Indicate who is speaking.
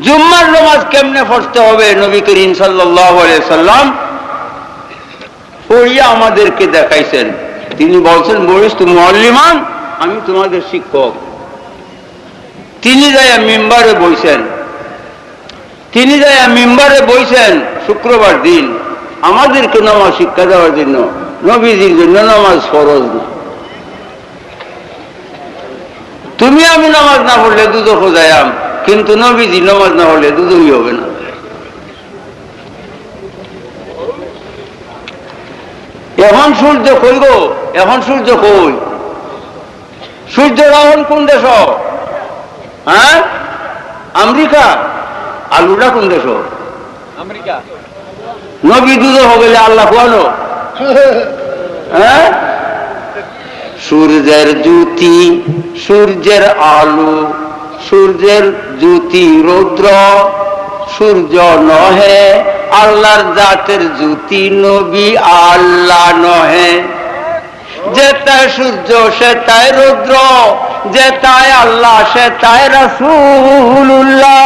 Speaker 1: জুম্মার নামাজ কেমনে পড়তে হবে নবী করিম সাল্লাল্লাহু আলাইহি সাল্লাম পড়িয়া আমাদেরকে দেখাইছেন। তিনি বলছেন বরিস্তু মুআল্লিমান, আমি তোমাদের শিক্ষক। তিনি যাইয়া মিম্বারে বইছেন, শুক্রবার দিন আমাদেরকে নামাজ শিক্ষা দেওয়ার জন্য। নবীজির জন্য নামাজ ফরজ না। তুমি আমি নামাজ না পড়লে দুদক যাইয়াম, কিন্তু নবীজি নামাজ না পড়লে দুদকই হবে না। এখন সূর্য কই গো, এখন সূর্য কই? সূর্য রাহন কোন দেশ? হ্যাঁ, আমেরিকা। আলুটা কোন দেশ? আমেরিকা। নবী দুধ হবে আল্লাহ কোয়ানো। হ্যাঁ, সূর্যের জ্যোতি, সূর্যের আলো, সূর্যের জ্যোতি রৌদ্র, সূর্য নহে আল্লাহর জাতের জ্যোতি, নবী আল্লাহ নহে। যেটায় সূর্য সেটায় রৌদ্র, যেটায় আল্লাহ সেটায় রাসূলুল্লাহ।